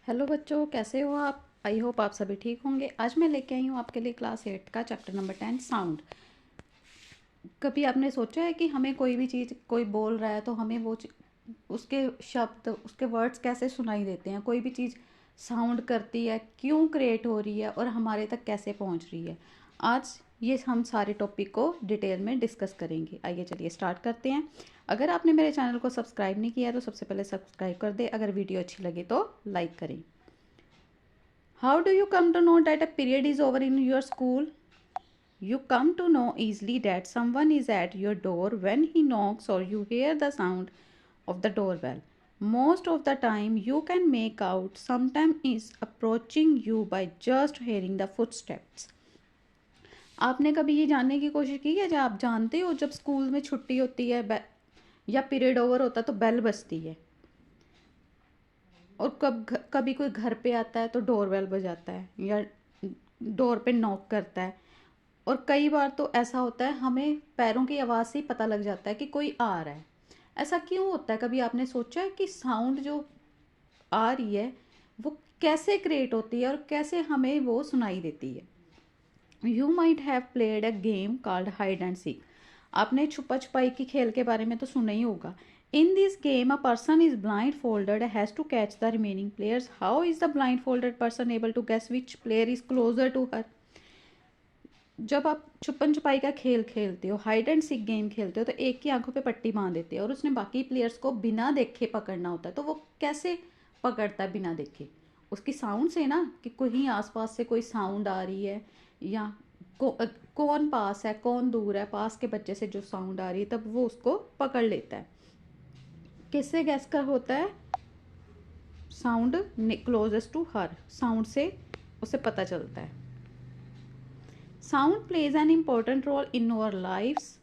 Hello बच्चों, कैसे हो आप? आई होप आप सभी ठीक होंगे। आज मैं लेके आई हूँ आपके लिए क्लास 8 का चैप्टर नंबर 10 साउंड। कभी आपने सोचा है कि हमें कोई भी चीज़ कोई बोल रहा है तो हमें उसके शब्द, उसके वर्ड्स कैसे सुनाई देते हैं? कोई भी चीज़ साउंड करती है, क्यों क्रिएट हो रही है और हमारे तक कैसे पहुँच रही है? आज ये हम सारे टॉपिक को डिटेल में डिस्कस करेंगे। आइए चलिए स्टार्ट करते हैं। अगर आपने मेरे चैनल को सब्सक्राइब नहीं किया तो सबसे पहले सब्सक्राइब कर दे। अगर वीडियो अच्छी लगे तो लाइक करें। How do you come to know that a period is over in your school? You come to know easily that someone is at your door when he knocks or you hear the sound of the doorbell. Most of the time, you can make out someone is approaching you by just hearing the footsteps. आपने कभी ये जानने की कोशिश की है, जब आप जानते हो जब स्कूल में छुट्टी होती है या पीरियड ओवर होता है तो बेल बजती है, और कभी कोई घर पे आता है तो डोर बेल बजाता है या डोर पे नॉक करता है। और कई बार तो ऐसा होता है हमें पैरों की आवाज़ से ही पता लग जाता है कि कोई आ रहा है। ऐसा क्यों होता है? कभी आपने सोचा है कि साउंड जो आ रही है वो कैसे क्रिएट होती है और कैसे हमें वो सुनाई देती है? You might have played a game called hide and seek. आपने छुपा छुपाई की खेल के बारे में तो सुना ही होगा। In this game a person is blindfolded has to catch the remaining players. How is the blindfolded person able to guess which player is closer to her? जब आप छुपन छुपाई का खेल खेलते हो, हाइड एंड सीक गेम खेलते हो, तो एक की आंखों पे पट्टी बांध देते हो और उसने बाकी प्लेयर्स को बिना देखे पकड़ना होता है। तो वो कैसे पकड़ता है बिना देखे? उसकी साउंड से ना, कि कहीं आसपास से कोई साउंड आ रही है या कौन पास है कौन दूर है, पास के बच्चे से जो साउंड आ रही है, तब वो उसको पकड़ लेता है। किससे गैस कर होता है? Sound closest to her, sound से उसे पता चलता है। Sound plays an important role in our lives.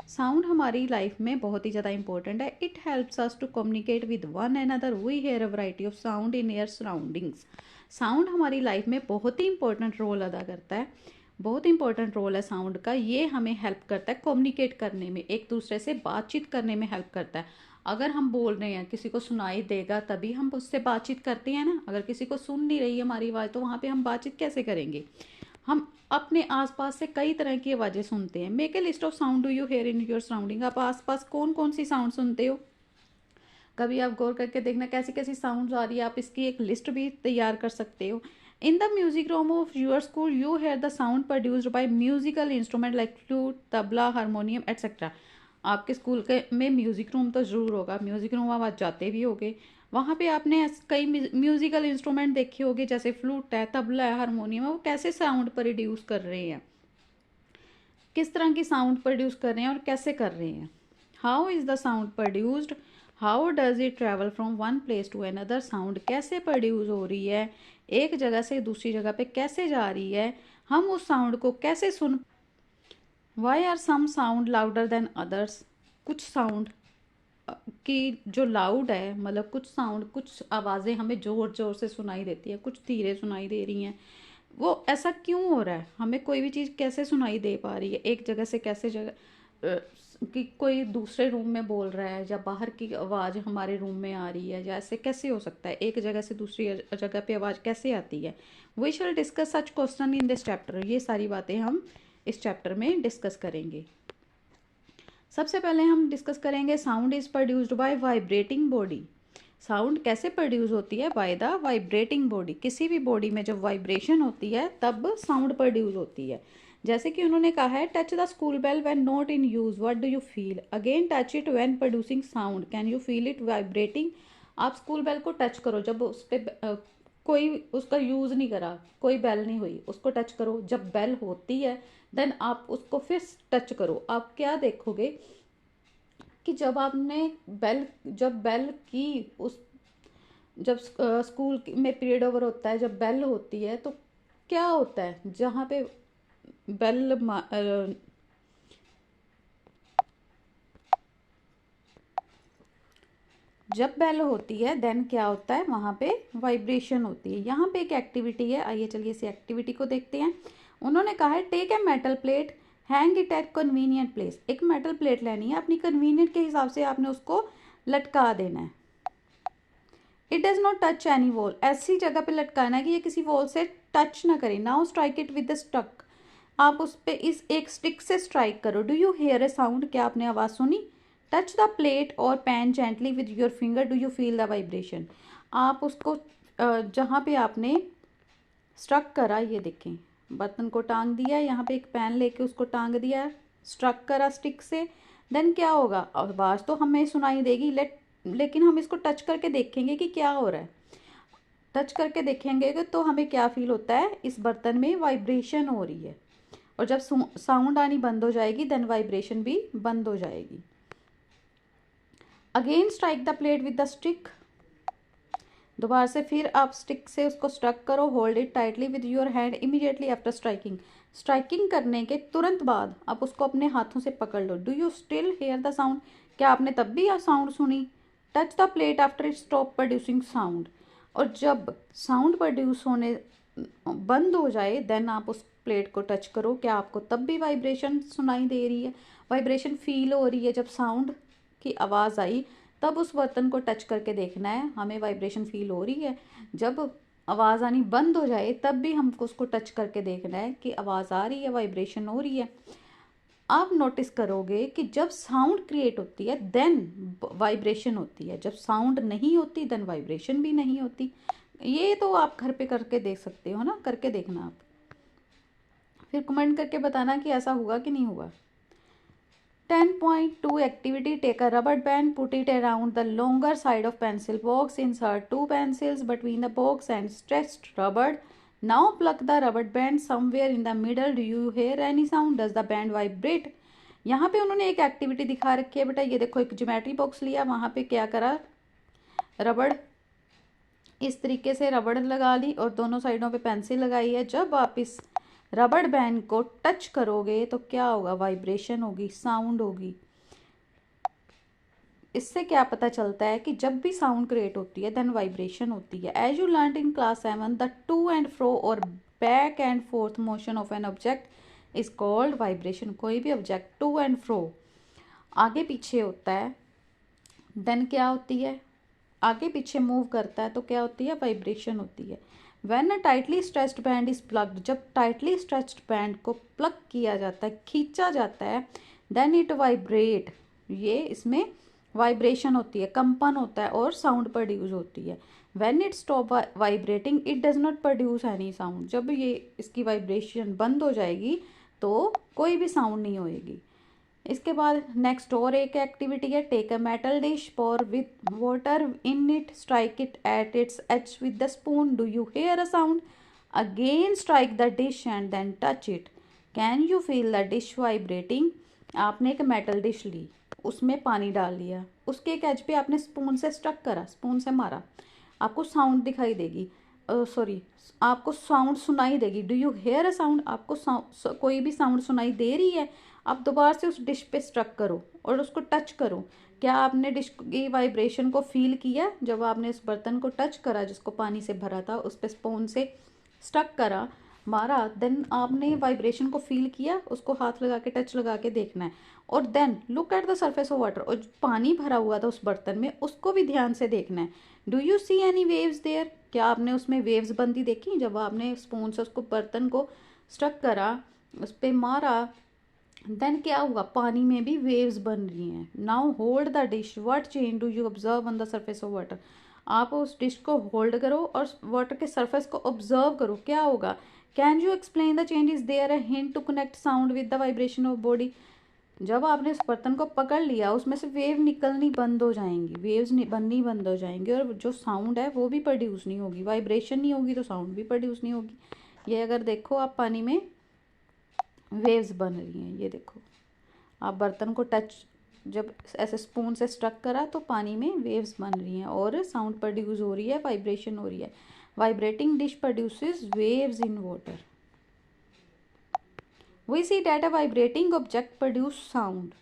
Sound हमारी लाइफ में बहुत ही ज़्यादा इंपॉर्टेंट है। It helps us to communicate with one another. We hear a variety of sound in our surroundings. Sound हमारी लाइफ में बहुत ही इंपॉर्टेंट रोल अदा करता है। बहुत इंपॉर्टेंट रोल है साउंड का। ये हमें हेल्प करता है कम्युनिकेट करने में, एक दूसरे से बातचीत करने में हेल्प करता है। अगर हम बोल रहे हैं, किसी को सुनाई देगा तभी हम उससे बातचीत करते हैं ना। अगर किसी को सुन नहीं रही है हमारी आवाज़, तो वहाँ पे हम बातचीत कैसे करेंगे? हम अपने आसपास से कई तरह की आवाज़ें सुनते हैं। Make a list of sound do you here in your surrounding. आप आसपास कौन कौन सी साउंड सुनते हो? कभी आप गौर करके देखना कैसी कैसी साउंड्स आ रही है। आप इसकी एक लिस्ट भी तैयार कर सकते हो। In the music room of your school you hear the sound produced by musical instrument like flute, tabla, harmonium etcetera. आपके स्कूल के में म्यूजिक रूम तो ज़रूर होगा। म्यूजिक रूम आप जाते भी होगे, वहाँ पे आपने कई म्यूजिकल इंस्ट्रूमेंट देखे होंगे, जैसे फ्लूट है, तबला है, हारमोनियम है। वो कैसे साउंड प्रोड्यूस कर रहे हैं, किस तरह की साउंड प्रोड्यूस कर रहे हैं और कैसे कर रहे हैं? How is the sound produced? How does it travel from one place to another? Sound कैसे प्रोड्यूस हो रही है, एक जगह से दूसरी जगह पे कैसे जा रही है, हम उस साउंड को कैसे सुन? Why are some sound louder than others? कुछ साउंड की जो लाउड है, मतलब कुछ साउंड, कुछ आवाज़ें हमें ज़ोर ज़ोर से सुनाई देती है, कुछ धीरे सुनाई दे रही हैं। वो ऐसा क्यों हो रहा है? हमें कोई भी चीज़ कैसे सुनाई दे पा रही है, एक जगह से कैसे कि कोई दूसरे रूम में बोल रहा है या बाहर की आवाज़ हमारे रूम में आ रही है, या ऐसे कैसे हो सकता है? एक जगह से दूसरी जगह पे आवाज़ कैसे आती है? We shall discuss such question in this chapter. ये सारी बातें हम इस चैप्टर में डिस्कस करेंगे। सबसे पहले हम डिस्कस करेंगे sound is produced by vibrating body. Sound कैसे प्रोड्यूस होती है? By the vibrating body. किसी भी बॉडी में जब वाइब्रेशन होती है तब साउंड प्रोड्यूस होती है। जैसे कि उन्होंने कहा है, touch the school bell when not in use, what do you feel? Again touch it when producing sound, can you feel it vibrating? आप स्कूल बेल को टच करो जब उस पर कोई उसका यूज़ नहीं करा, कोई बेल नहीं हुई, उसको टच करो। जब बेल होती है देन आप उसको फिर टच करो। आप क्या देखोगे कि जब आपने जब बेल की उस जब स्कूल में पीरियड ओवर होता है, जब बेल होती है तो क्या होता है? जहाँ पे बेल जब बेल होती है देन क्या होता है? वहाँ पे वाइब्रेशन होती है। यहाँ पे एक एक्टिविटी है, आइए चलिए इस एक्टिविटी को देखते हैं। उन्होंने कहा है, take a metal plate, hang it at convenient place. एक मेटल प्लेट लेनी है, अपनी कन्वीनियंट के हिसाब से आपने उसको लटका देना है। It does not touch any wall, ऐसी जगह पे लटकाना है कि ये किसी वॉल से टच ना करे। Now strike it with the stick, आप उस पे इस एक स्टिक से स्ट्राइक करो। Do you hear a sound, क्या आपने आवाज़ सुनी? टच द प्लेट और पैन gently with your finger, do you feel the vibration. आप उसको जहाँ पे आपने स्ट्रक करा, ये देखें बर्तन को टांग दिया, यहाँ पे एक पैन लेके उसको टांग दिया, स्ट्रक करा स्टिक से, देन क्या होगा? आवाज़ तो हमें सुनाई देगी, लेकिन हम इसको टच करके देखेंगे कि क्या हो रहा है। टच करके देखेंगे तो हमें क्या फील होता है? इस बर्तन में वाइब्रेशन हो रही है, और जब साउंड आनी बंद हो जाएगी देन वाइब्रेशन भी बंद हो जाएगी। Again strike the plate with the stick, दोबारा से फिर आप स्टिक से उसको स्ट्रक करो। Hold it tightly with your hand immediately after striking, striking करने के तुरंत बाद आप उसको अपने हाथों से पकड़ लो। Do you still hear the sound, क्या आपने तब भी साउंड सुनी? Touch the plate after it stop producing sound, और जब साउंड प्रोड्यूस होने बंद हो जाए देन आप उस प्लेट को टच करो, क्या आपको तब भी वाइब्रेशन सुनाई दे रही है, वाइब्रेशन फील हो रही है? जब साउंड की आवाज़ आई तब उस बर्तन को टच करके देखना है, हमें वाइब्रेशन फील हो रही है। जब आवाज़ आनी बंद हो जाए तब भी हमको उसको टच करके देखना है कि आवाज़ आ रही है, वाइब्रेशन हो रही है। आप नोटिस करोगे कि जब साउंड क्रिएट होती है देन वाइब्रेशन होती है, जब साउंड नहीं होती देन वाइब्रेशन भी नहीं होती। ये तो आप घर पे करके देख सकते हो ना, करके देखना आप, फिर कमेंट करके बताना कि ऐसा हुआ कि नहीं हुआ। 10.2 activity, take a rubber band, put it around the longer side of pencil box, insert 2 pencils between the box and stretched rubber. Now plug the rubber band somewhere in the middle. Do you hear any sound? Does the band vibrate? यहाँ पे उन्होंने एक activity दिखा रखी है बेटा, ये देखो एक ज्योमेट्री बॉक्स लिया, वहाँ पे क्या करा, रबड़ इस तरीके से रबड़ लगा ली और दोनों साइडों पे पेंसिल लगाई है। जब आप इस रबड़ बैंड को टच करोगे तो क्या होगा? वाइब्रेशन होगी, साउंड होगी। इससे क्या पता चलता है कि जब भी साउंड क्रिएट होती है देन वाइब्रेशन होती है। As you learn in class 7, the to and fro or back and forth motion of an object is called vibration. कोई भी ऑब्जेक्ट टू एंड फ्रो आगे पीछे होता है देन क्या होती है? आगे पीछे मूव करता है तो क्या होती है? वाइब्रेशन होती है। When a tightly stretched band is plucked, जब टाइटली स्ट्रेच्ड बैंड को प्लग किया जाता है, खींचा जाता है, देन इट वाइब्रेट, ये इसमें वाइब्रेशन होती है, कंपन होता है और साउंड प्रोड्यूस होती है। When it stop vibrating it does not produce any sound, जब ये इसकी वाइब्रेशन बंद हो जाएगी तो कोई भी साउंड नहीं होएगी। इसके बाद नेक्स्ट और एक एक्टिविटी है, take a metal dish, pour with water in it, strike it at its edge with the spoon. Do you hear a sound? Again strike the dish and then touch it, can you feel the dish vibrating. आपने एक metal dish ली, उसमें पानी डाल लिया, उसके एक as पे आपने स्पून से स्ट्रक करा, स्पून से मारा, आपको साउंड दिखाई देगी, सॉरी आपको साउंड सुनाई देगी। Do you hear a sound, आपको कोई भी साउंड सुनाई दे रही है? आप दोबारा से उस डिश पे स्ट्रक करो और उसको टच करो, क्या आपने डिश की वाइब्रेशन को फील किया? जब आपने इस बर्तन को टच करा जिसको पानी से भरा था, उस पर स्पून से स्टक करा, मारा, देन आपने वाइब्रेशन को फील किया, उसको हाथ लगा के टच लगा के देखना है। और then look at the surface of water, और जो पानी भरा हुआ था उस बर्तन में उसको भी ध्यान से देखना है। Do you see any waves there, क्या आपने उसमें वेव्स बनती देखी? जब आपने स्पून से उसको बर्तन को स्टक करा, उस पर मारा, देन क्या हुआ? पानी में भी वेव्स बन रही हैं। Now hold the dish, what change do you observe on the surface of water. आप उस डिश को होल्ड करो और वाटर के सरफेस को ऑब्जर्व करो, क्या होगा? Can you explain the change, is there a hint to connect sound with the vibration of body. जब आपने उस बर्तन को पकड़ लिया, उसमें से वेव निकलनी बंद हो जाएंगी, वेव्स बननी बंद हो जाएंगी, और जो साउंड है वो भी प्रोड्यूस नहीं होगी। वाइब्रेशन नहीं होगी तो साउंड भी प्रोड्यूस नहीं होगी। ये अगर देखो आप, पानी में वेव्स बन रही हैं, ये देखो आप बर्तन को टच जब ऐसे स्पून से स्ट्रक करा तो पानी में वेव्स बन रही हैं और साउंड प्रोड्यूस हो रही है, वाइब्रेशन हो रही है। Vibrating dish produces waves in water. We see that a vibrating object produce sound.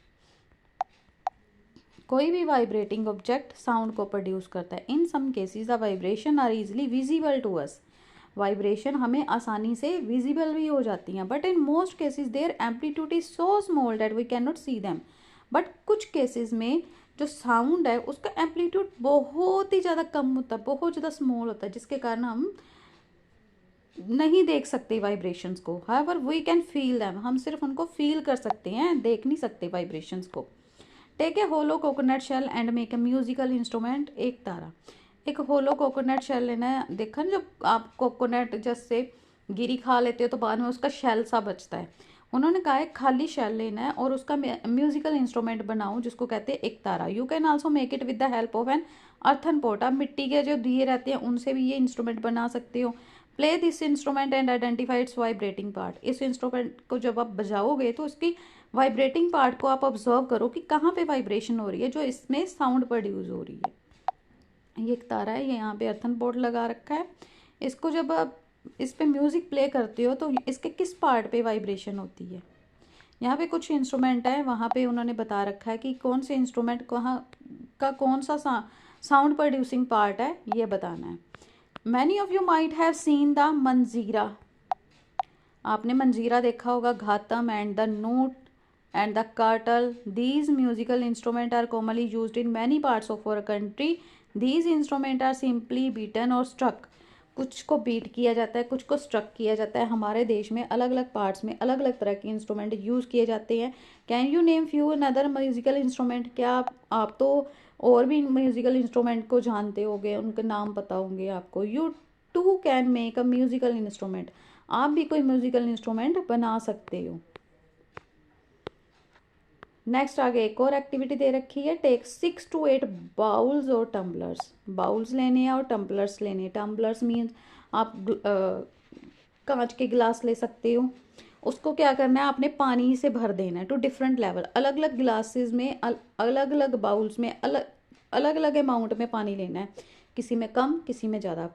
कोई भी वाइब्रेटिंग ऑब्जेक्ट साउंड को प्रोड्यूस करता है। In some cases the vibration are easily visible to us, vibration हमें आसानी से विजिबल भी हो जाती हैं। But in most cases their amplitude is so small that we can not see them. But कुछ केसेस में जो साउंड है उसका एम्पलीट्यूड बहुत ही ज़्यादा कम होता है, बहुत ज़्यादा स्मॉल होता है, जिसके कारण हम नहीं देख सकते वाइब्रेशंस को। However we can feel them, हम सिर्फ उनको फील कर सकते हैं, देख नहीं सकते वाइब्रेशंस को। Take a hollow coconut shell and make a musical instrument. Ektara, एक होलो कोकोनट शेल लेना है। देखा ना, जब आप कोकोनट जैसे गिरी खा लेते हो तो बाद में उसका शेल सा बचता है। उन्होंने कहा है खाली शेल लेना है और उसका म्यूजिकल इंस्ट्रूमेंट बनाओ, जिसको कहते हैं एक तारा। You can also make it with the help of an earthen pot. आप मिट्टी के जो दिए रहते हैं उनसे भी ये इंस्ट्रूमेंट बना सकते हो। Play this instrument and identify it's vibrating part. इस इंस्ट्रूमेंट को जब आप बजाओगे तो उसकी वाइब्रेटिंग पार्ट को आप ऑब्जर्व करो कि कहाँ पे वाइब्रेशन हो रही है, जो इसमें साउंड प्रोड्यूस हो रही है। ये एक तारा है, ये यहाँ पे अर्थन पॉट लगा रखा है। इसको जब आप इस पे म्यूज़िक प्ले करते हो तो इसके किस पार्ट पे वाइब्रेशन होती है। यहाँ पे कुछ इंस्ट्रूमेंट है, वहाँ पे उन्होंने बता रखा है कि कौन से इंस्ट्रूमेंट कहाँ का कौन सा साउंड प्रोड्यूसिंग पार्ट है, ये बताना है। Many of you might have seen the manjira. आपने मंजीरा देखा होगा, घातम एंड द नूट and the cartel. These musical instruments are commonly used in many parts of our country. These instruments are simply beaten or struck. कुछ को beat किया जाता है, कुछ को स्ट्रक किया जाता है। हमारे देश में अलग अलग पार्ट्स में अलग अलग तरह के इंस्ट्रूमेंट यूज़ किए जाते हैं। Can you name few another musical instrument. क्या आप तो और भी म्यूजिकल इंस्ट्रूमेंट को जानते होंगे, उनके नाम पता होंगे आपको। You too can make a musical instrument. आप भी कोई म्यूजिकल इंस्ट्रूमेंट बना सकते हो। नेक्स्ट आगे एक और एक्टिविटी दे रखी है, टेक 6 to 8 बाउल्स और टम्बलर्स। बाउल्स लेने हैं और टम्बलर्स लेने हैं। टम्बलर्स मीन्स आप कांच के गिलास ले सकते हो। उसको क्या करना है, आपने पानी से भर देना है टू डिफरेंट लेवल। अलग अलग ग्लासेस में अलग अलग बाउल्स में अलग अलग अमाउंट में पानी लेना है, किसी में कम किसी में ज़्यादा।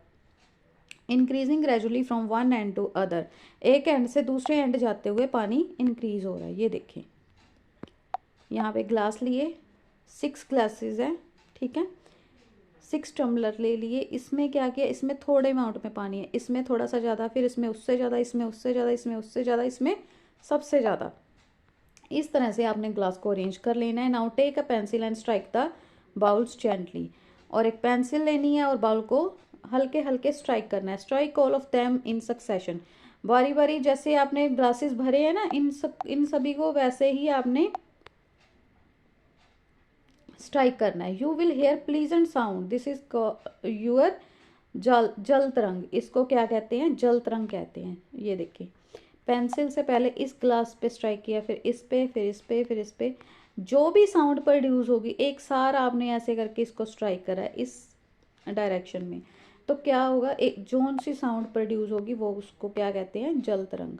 Increasing gradually from one end to other. एक एंड से दूसरे एंड जाते हुए पानी इंक्रीज हो रहा है। ये देखें, यहाँ पे ग्लास लिए, 6 ग्लासेस हैं, ठीक है। 6 टम्बलर ले लिए। इसमें क्या किया, इसमें थोड़े अमाउंट में पानी है, इसमें थोड़ा सा ज़्यादा, फिर इसमें उससे ज़्यादा, इसमें उससे ज़्यादा, इसमें उससे ज़्यादा, इसमें सबसे ज़्यादा। इस तरह से आपने ग्लास को अरेंज कर लेना है। Now take a pencil and strike the bowls gently. और एक पेंसिल लेनी है और बाउल को हल्के हल्के स्ट्राइक करना है। Strike all of them in succession. बारी बारी, जैसे आपने ग्लासेस भरे हैं ना, इन सभी को वैसे ही आपने स्ट्राइक करना है। You will hair pleasant sound, this is your जल तरंग। इसको क्या कहते हैं, जल तरंग कहते हैं। ये देखिए, पेंसिल से पहले इस ग्लास पे स्ट्राइक किया, फिर इस पे, फिर इस पे, फिर इस पे। जो भी साउंड प्रोड्यूस होगी, एक सार आपने ऐसे करके इसको स्ट्राइक करा है इस डायरेक्शन में, तो क्या होगा, एक जोन सी साउंड प्रोड्यूस होगी, वो उसको क्या कहते हैं, जल तरंग।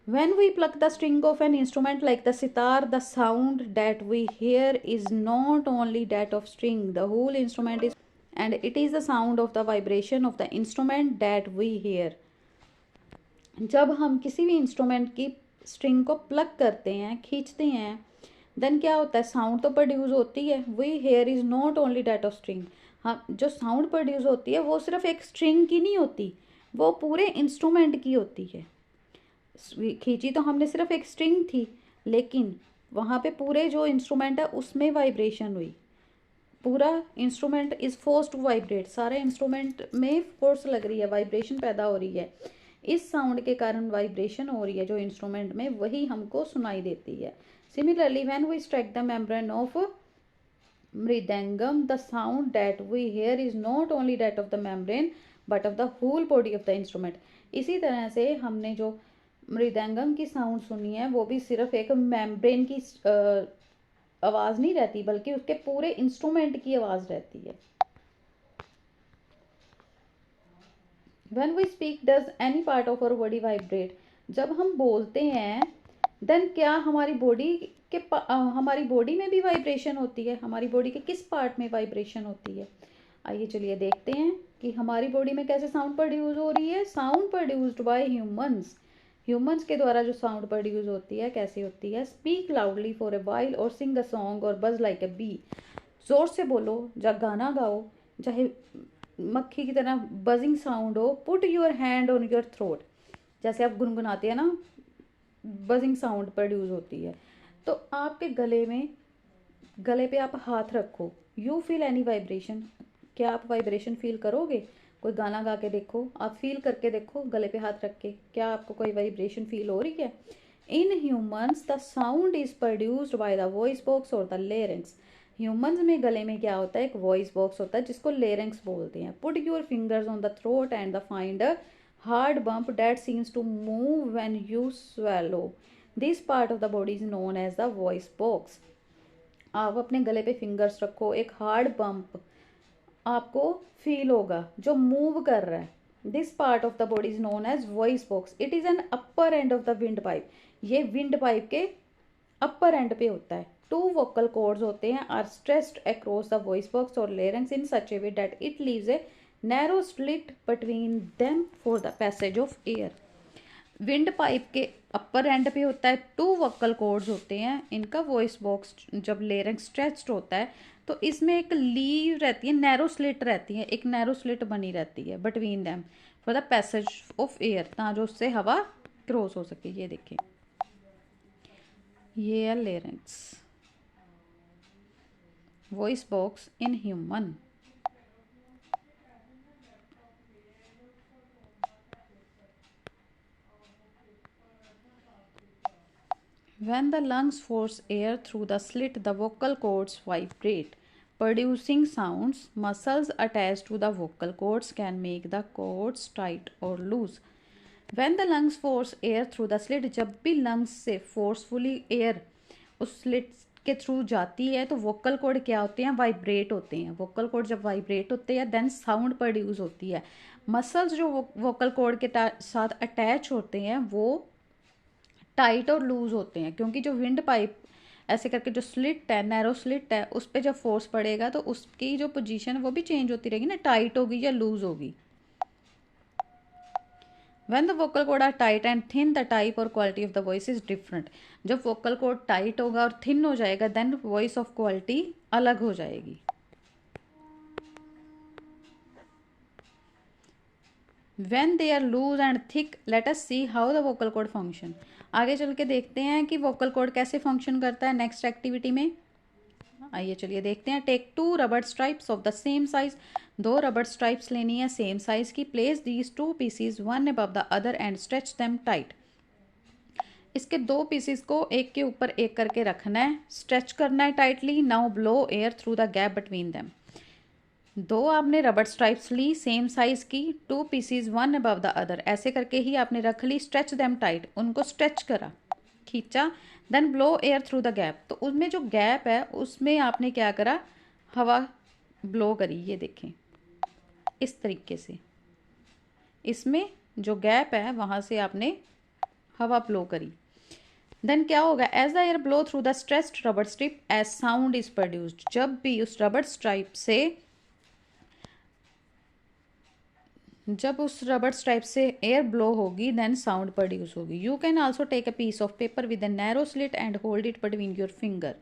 When we pluck the string of an instrument like the sitar, the sound that we hear is not only that of string, the whole instrument is, and it is the sound of the vibration of the instrument that we hear. जब हम किसी भी instrument की string को plug करते हैं, खींचते हैं, देन क्या होता है, साउंड तो प्रोड्यूस होती है। We hear is not only that of string. हाँ, जो साउंड प्रोड्यूस होती है वो सिर्फ एक स्ट्रिंग की नहीं होती, वो पूरे इंस्ट्रूमेंट की होती है। खींची तो हमने सिर्फ एक स्ट्रिंग थी, लेकिन वहाँ पे पूरे जो इंस्ट्रूमेंट है उसमें वाइब्रेशन हुई। पूरा instrument is force to vibrate. सारे इंस्ट्रूमेंट में फोर्स लग रही है, वाइब्रेशन पैदा हो रही है। इस साउंड के कारण वाइब्रेशन हो रही है जो इंस्ट्रूमेंट में, वही हमको सुनाई देती है। Similarly when we strike the membrane of mridangam, the sound that we hear is not only that of the membrane but of the whole body of the instrument. इसी तरह से हमने जो मृदंगम की साउंड सुनी है, वो भी सिर्फ एक मेम्ब्रेन की आवाज नहीं रहती, बल्कि उसके पूरे इंस्ट्रूमेंट की आवाज रहती है। When we speak, does any part of our body vibrate? जब हम बोलते हैं, देन क्या हमारी बॉडी में भी वाइब्रेशन होती है? हमारी बॉडी के किस पार्ट में वाइब्रेशन होती है? आइए चलिए देखते हैं कि हमारी बॉडी में कैसे साउंड प्रोड्यूस हो रही है। Sound produced bye humans. Humans के द्वारा जो साउंड प्रोड्यूस होती है, कैसे होती है? Speak loudly for a while और सिंग अ सॉन्ग और बज लाइक ए बी। जोर से बोलो, या गाना गाओ, चाहे मक्खी की तरह बजिंग साउंड हो। Put your hand on your throat, जैसे आप गुनगुनाते हैं ना, बजिंग साउंड प्रोड्यूस होती है। तो आपके गले में गले पे आप हाथ रखो, यू फील एनी वाइब्रेशन, क्या आप वाइब्रेशन फील करोगे? कोई गाना गा के देखो, आप फील करके देखो गले पे हाथ रख के, क्या आपको कोई वाइब्रेशन फील हो रही है? In humans the sound is produced by the voice box और द लेरिंग्स। ह्यूमंस में गले में क्या होता है, एक वॉइस बॉक्स होता है जिसको लेरिंग्स बोलते हैं। Put your fingers on the throat and the find a hard bump that seems to move when you swallow. This part of the body is known as the voice box. आप अपने गले पे fingers रखो, एक hard bump आपको feel होगा जो move कर रहा है। This part of the body is known as voice box. It is an upper end of the windpipe. ये विंड पाइप के अपर एंड पे होता है। टू वोकल कॉर्ड्स होते हैं are stressed across the voice box or larynx in such a way that it leaves a narrow slit between them for the passage of air. Windpipe के upper and पे होता है, to vocal cords होते हैं, इनका voice box जब larynx stretched होता है तो इसमें एक लीव रहती है, नैरो स्लिट रहती है, एक नैरो स्लिट बनी रहती है between them for the passage of air, ताकि जो उससे हवा क्रॉस हो सके। ये देखिए, ये है larynx, voice box in human. When the lungs force air through the slit, the vocal cords vibrate, producing sounds. Muscles attached to the vocal cords can make the cords tight or loose. When the lungs force air through the slit, जब भी lungs से forcefully air उस slit के through जाती है तो vocal cord क्या होते हैं, वाइब्रेट होते हैं। vocal cord जब वाइब्रेट होते हैं देन साउंड प्रोड्यूस होती है। मसल्स जो vocal cord के साथ अटैच होते हैं वो टाइट और लूज होते हैं, क्योंकि जो विंड पाइप ऐसे करके जो स्लिट है, नैरो स्लिट है, उस पर जब फोर्स पड़ेगा तो उसकी जो पोजीशन है वो भी चेंज होती रहेगी ना, टाइट होगी या लूज होगी। When the vocal cord are tight and thin, the type or quality of the voice is different. जब vocal cord टाइट होगा और थिन हो जाएगा देन वॉइस ऑफ क्वालिटी अलग हो जाएगी। When they are loose and thick, let us see how the vocal cord function. आगे चल के देखते हैं कि वोकल कॉर्ड कैसे फंक्शन करता है नेक्स्ट एक्टिविटी में। आइए चलिए देखते हैं। Take two rubber stripes of the same size. दो रबर स्ट्राइप्स लेनी है सेम साइज की। Place these two pieces one above the other and stretch them tight. इसके दो पीसीज को एक के ऊपर एक करके रखना है, स्ट्रेच करना है tightly. Now blow air through the gap between them. दो आपने रबर स्ट्राइप्स ली सेम साइज की, two pieces one above the other, ऐसे करके ही आपने रख ली। स्ट्रेच देम टाइट, उनको स्ट्रेच करा, खींचा। Then blow air through the gap, तो उसमें जो गैप है उसमें आपने क्या करा, हवा ब्लो करी। ये देखें इस तरीके से, इसमें जो गैप है वहां से आपने हवा ब्लो करी। देन क्या होगा, as the air blow through the stretched rubber strip as sound is produced. जब भी उस रबर स्ट्राइप से जब उस रबर स्ट्राइप से एयर ब्लो होगी देन साउंड प्रोड्यूस होगी। You can also take a piece of paper with a narrow slit and hold it between your finger.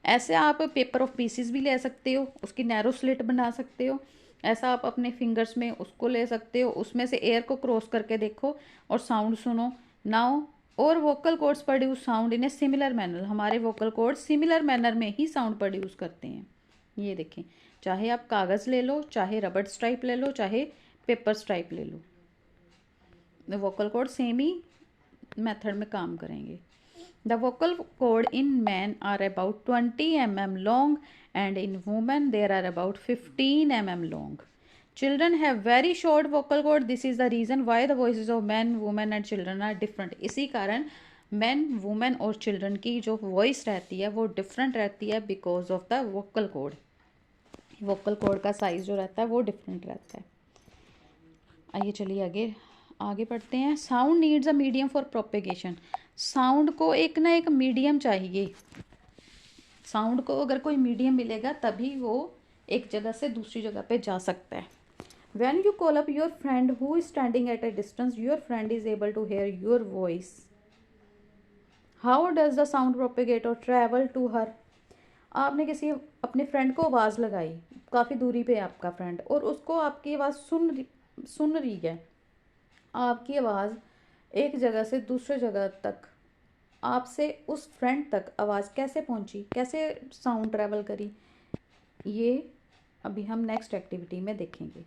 ऐसे आप पेपर ऑफ पीसीज भी ले सकते हो, उसकी नैरो स्लिट बना सकते हो। ऐसा आप अपने फिंगर्स में उसको ले सकते हो, उसमें से एयर को क्रॉस करके देखो और साउंड सुनो। नाउ और vocal cords produce sound in a similar manner. हमारे वोकल कॉर्ड्स सिमिलर मैनर में ही साउंड प्रोड्यूस करते हैं। ये देखें, चाहे आप कागज़ ले लो, चाहे रबर स्ट्राइप ले लो, चाहे पेपर स्ट्राइप ले लो, वोकल कॉर्ड सेम ही मेथड में काम करेंगे। The vocal cord in man are about 20 mm long and in women there are about 15 mm long. Children have very short vocal cord. This is the reason why the voices of man, women and children are different. इसी कारण man, women और children की जो voice रहती है वो different रहती है because of the vocal cord. Vocal cord का साइज जो रहता है वो डिफरेंट रहता है। आइए चलिए आगे आगे पढ़ते हैं। Sound needs a medium for propagation. Sound को एक ना एक मीडियम चाहिए। साउंड को अगर कोई मीडियम मिलेगा तभी वो एक जगह से दूसरी जगह पे जा सकता है। When you call up your friend who is standing at a distance, your friend is able to hear your voice. How does the sound propagate और ट्रैवल टू हर। आपने किसी अपने फ्रेंड को आवाज़ लगाई, काफ़ी दूरी पे आपका फ्रेंड, और उसको आपकी आवाज़ सुन रही है। आपकी आवाज़ एक जगह से दूसरे जगह तक आपसे उस फ्रेंड तक आवाज़ कैसे पहुंची, कैसे साउंड ट्रैवल करी, ये अभी हम नेक्स्ट एक्टिविटी में देखेंगे।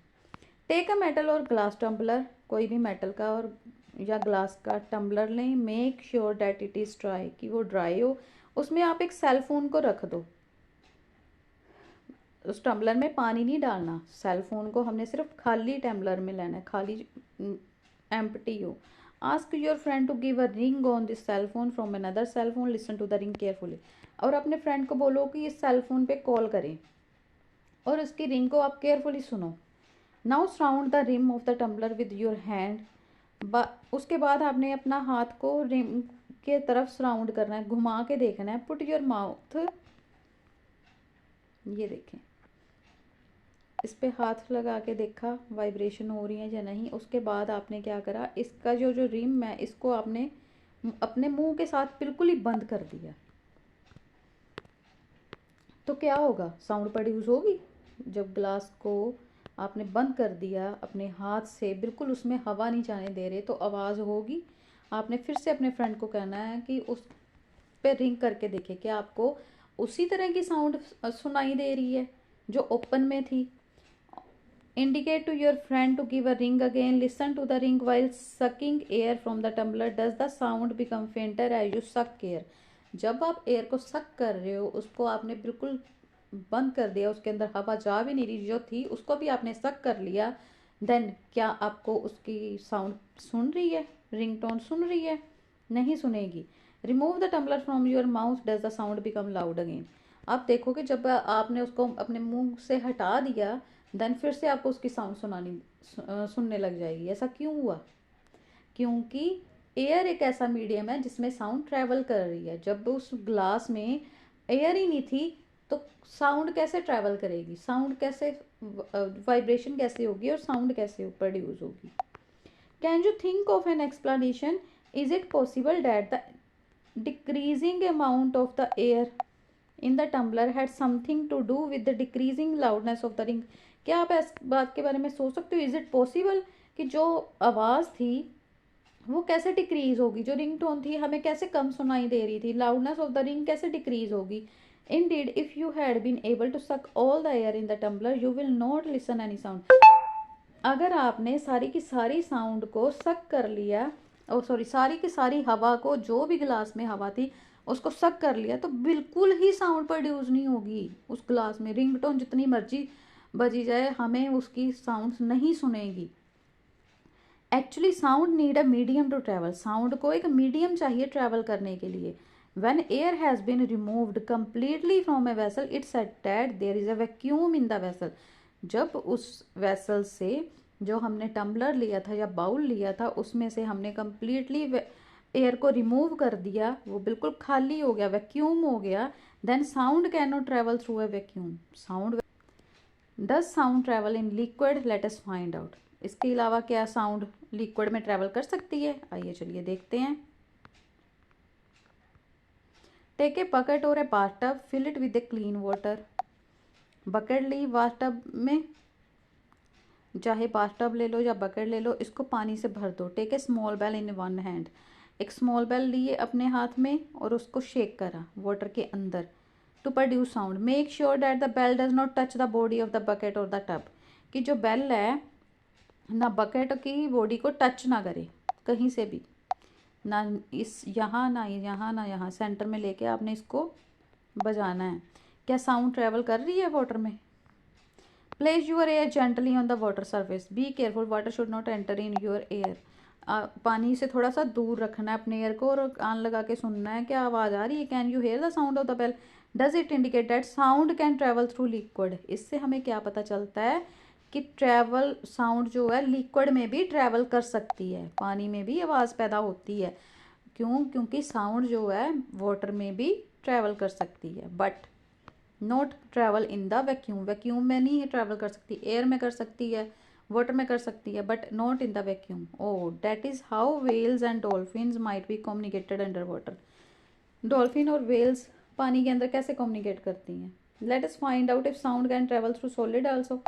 टेक अ मेटल और ग्लास टम्बलर, कोई भी मेटल का और या ग्लास का टम्बलर लें। Make sure that it is dry, कि वो ड्राई हो। उसमें आप एक सेल फोन को रख दो। उस टम्बलर में पानी नहीं डालना, सेल फोन को हमने सिर्फ खाली टम्बलर में लेना है, खाली एम्प्टी हो। Ask your friend to give a ring on this cell phone from another cell phone, listen to the ring carefully. और अपने फ्रेंड को बोलो कि इस सेल फोन पे कॉल करें और उसकी रिंग को आप केयरफुली सुनो। Now surround the rim of the tumbler with your hand. उसके बाद आपने अपना हाथ को रिम के तरफ सराउंड करना है, घुमा के देखना है। पुट योर माउथ, ये देखें, इस पे हाथ लगा के देखा वाइब्रेशन हो रही है या नहीं। उसके बाद आपने क्या करा, इसका जो जो रिम है इसको आपने अपने मुंह के साथ बिल्कुल ही बंद कर दिया। तो क्या होगा, साउंड प्रोड्यूस होगी। जब ग्लास को आपने बंद कर दिया अपने हाथ से, बिल्कुल उसमें हवा नहीं जाने दे रहे, तो आवाज़ होगी। आपने फिर से अपने फ्रेंड को कहना है कि उस पे रिंग करके देखे कि आपको उसी तरह की साउंड सुनाई दे रही है जो ओपन में थी। Indicate to your friend to give a ring again. Listen to the ring while sucking air from the tumbler. Does the sound become fainter as you suck air? जब आप एयर को सक कर रहे हो, उसको आपने बिल्कुल बंद कर दिया, उसके अंदर हवा जा भी नहीं रही, जो थी उसको भी आपने सक कर लिया, देन क्या आपको उसकी साउंड सुन रही है, रिंगटोन सुन रही है? नहीं सुनेगी। Remove the tumbler from your mouth, does the sound become loud again. आप देखोगे जब आपने उसको अपने मुंह से हटा दिया, देन फिर से आपको उसकी साउंड सुनने लग जाएगी। ऐसा क्यों हुआ? क्योंकि एयर एक ऐसा मीडियम है जिसमें साउंड ट्रैवल कर रही है। जब उस ग्लास में एयर ही नहीं थी तो साउंड कैसे ट्रैवल करेगी, साउंड कैसे, वाइब्रेशन कैसे होगी और साउंड कैसे प्रोड्यूस होगी? Can you think of an explanation? Is it possible that the decreasing amount of the air in the tumbler had something to do with the decreasing loudness of the ring? क्या आप इस बात के बारे में सोच सकते हो? इज इट पॉसिबल कि जो आवाज़ थी वो कैसे डिक्रीज होगी, जो रिंग टोन थी हमें कैसे कम सुनाई दे रही थी, लाउडनेस ऑफ द रिंग कैसे डिक्रीज होगी? Indeed, if you had been able to suck all the air in the tumbler, you will not listen any sound. अगर आपने सारी की सारी साउंड को सक कर लिया, ओ सॉरी, सारी की सारी हवा को, जो भी गिलास में हवा थी उसको सक कर लिया, तो बिल्कुल ही साउंड प्रोड्यूस नहीं होगी उस ग्लास में। रिंगटोन जितनी मर्जी बजी जाए, हमें उसकी साउंड नहीं सुनेगी। Actually sound need a medium to travel, sound को एक मीडियम चाहिए ट्रैवल करने के लिए। When air has been removed completely from a vessel, it's said that there is a vacuum in the vessel. जब उस वेसल से, जो हमने टम्बलर लिया था या बाउल लिया था, उसमें से हमने कम्प्लीटली एयर को रिमूव कर दिया, वो बिल्कुल खाली हो गया, वैक्यूम हो गया, then sound cannot travel through a vacuum. Sound does sound travel in liquid? Let us find out. इसके अलावा क्या साउंड लिक्विड में ट्रेवल कर सकती है? आइए चलिए देखते हैं। Take a bucket or a bathtub, fill it with a clean water. Bucket ली, बाथटब में, चाहे बाथटब ले लो या बकेट ले लो, इसको पानी से भर दो। Take a small bell in one hand, एक स्मॉल बेल लिए अपने हाथ में और उसको शेक करा वाटर के अंदर to produce sound. Make sure that the bell does not touch the body of the bucket और द टब, कि जो बेल है ना बकेट की बॉडी को टच ना करे कहीं से भी, ना इस यहाँ ना यहाँ ना यहाँ, सेंटर में लेके आपने इसको बजाना है। क्या साउंड ट्रेवल कर रही है वाटर में? Place your air gently on the water surface, be careful, water should not enter in your air. पानी से थोड़ा सा दूर रखना है अपने एयर को और कान लगा के सुनना है क्या आवाज़ आ रही है। Can you hear the sound of the bell? Does it indicate that sound can travel through liquid? इससे हमें क्या पता चलता है कि ट्रैवल, साउंड जो है लिक्विड में भी ट्रैवल कर सकती है, पानी में भी आवाज़ पैदा होती है। क्यों? क्योंकि साउंड जो है वाटर में भी ट्रैवल कर सकती है, but not travel in the vacuum. Vacuum में नहीं ट्रैवल कर सकती, एयर में कर सकती है, वाटर में कर सकती है, but not in the vacuum. Oh, that is how whales and dolphins might be communicated under water. Dolphin और वेल्स पानी के अंदर कैसे कम्युनिकेट करती हैं? Let us find out if sound can travel through solid also.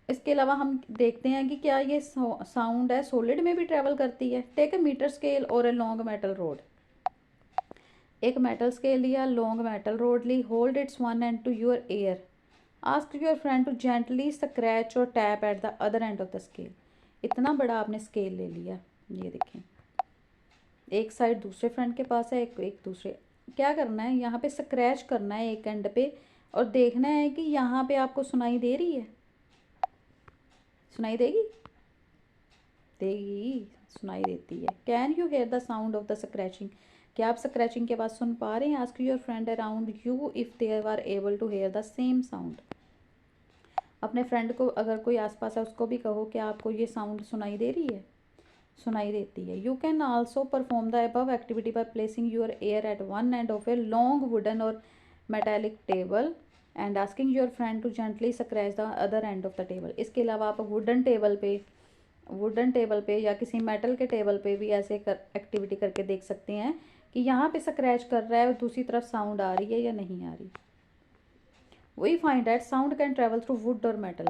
इसके अलावा हम देखते हैं कि क्या ये साउंड है सॉलिड में भी ट्रैवल करती है। Take A metre scale or a long metal rod. एक मेटल स्केल लिया, लॉन्ग मेटल रोड ली, hold its one end to your ear, ask your friend to gently scratch or tap at the other end of the scale. इतना बड़ा आपने scale ले लिया, ये देखें, एक साइड दूसरे फ्रेंड के पास है, एक दूसरे। क्या करना है, यहाँ पे स्क्रैच करना है एक एंड पे और देखना है कि यहाँ पे आपको सुनाई दे रही है, सुनाई देगी, देगी, सुनाई देती है। Can you hear the sound of the scratching, क्या आप स्क्रैचिंग के आवाज़ सुन पा रहे हैं? Ask your friend around you if they are able to hear the same sound. अपने फ्रेंड को, अगर कोई आसपास है, उसको भी कहो कि आपको ये साउंड सुनाई दे रही है, सुनाई देती है। You can also perform the above activity by placing your ear at one end of a long wooden or metallic table and asking your friend to gently scratch the other end of the table. इसके अलावा आप wooden table पे या किसी metal के table पे भी ऐसे एक्टिविटी करके देख सकते हैं कि यहाँ पे स्क्रैच कर रहा है और दूसरी तरफ साउंड आ रही है या नहीं आ रही। We find that sound can travel through wood और मेटल।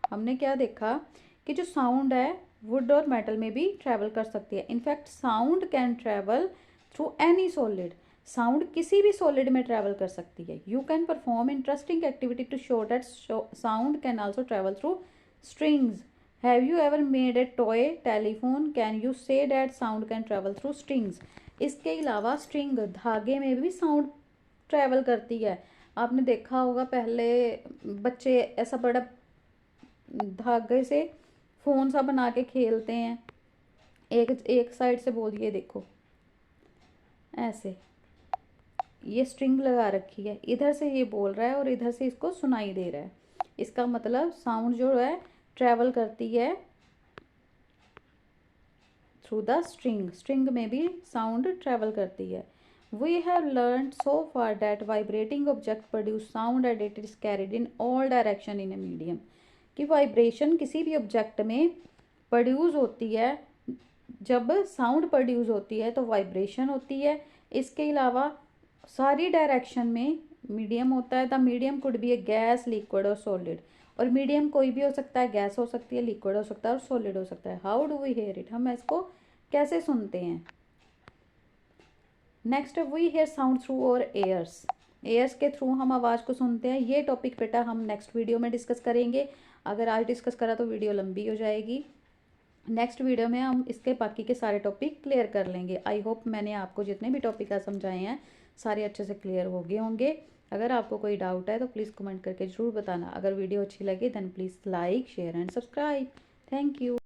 हमने क्या देखा कि जो साउंड है वुड और मेटल में भी ट्रैवल कर सकती है। In fact sound can travel through any solid, sound किसी भी सॉलिड में ट्रैवल कर सकती है। You can perform interesting activity to show that sound can also travel through strings. Have you ever made a toy telephone, can you say that sound can travel through strings. इसके अलावा string, धागे में भी sound travel करती है। आपने देखा होगा पहले बच्चे ऐसा बड़ा धागे से फ़ोन सा बना के खेलते हैं, एक साइड से बोलिए, देखो ऐसे ये स्ट्रिंग लगा रखी है, इधर से ये बोल रहा है और इधर से इसको सुनाई दे रहा है। इसका मतलब साउंड जो है ट्रैवल करती है थ्रू द स्ट्रिंग, स्ट्रिंग में भी साउंड ट्रैवल करती है। We have learned so far that vibrating object produce sound and it is carried in all direction in a medium। कि वाइब्रेशन किसी भी ऑब्जेक्ट में प्रोड्यूस होती है, जब साउंड प्रोड्यूस होती है तो वाइब्रेशन होती है। इसके अलावा सारी डायरेक्शन में मीडियम होता है। The medium could be A gas, liquid और सॉलिड। और मीडियम कोई भी हो सकता है, गैस हो सकती है, लिक्विड हो सकता है और सॉलिड हो सकता है। How do we hear it, हम इसको कैसे सुनते हैं? Next we hear sound through our ears, ears के थ्रू हम आवाज़ को सुनते हैं। ये टॉपिक बेटा हम नेक्स्ट वीडियो में डिस्कस करेंगे। अगर आज डिस्कस करा तो वीडियो लंबी हो जाएगी। नेक्स्ट वीडियो में हम इसके बाकी के सारे टॉपिक क्लियर कर लेंगे। आई होप मैंने आपको जितने भी टॉपिक आज समझाए हैं सारे अच्छे से क्लियर हो गए होंगे। अगर आपको कोई डाउट है तो प्लीज़ कमेंट करके ज़रूर बताना। अगर वीडियो अच्छी लगे then please like, share and subscribe. Thank you.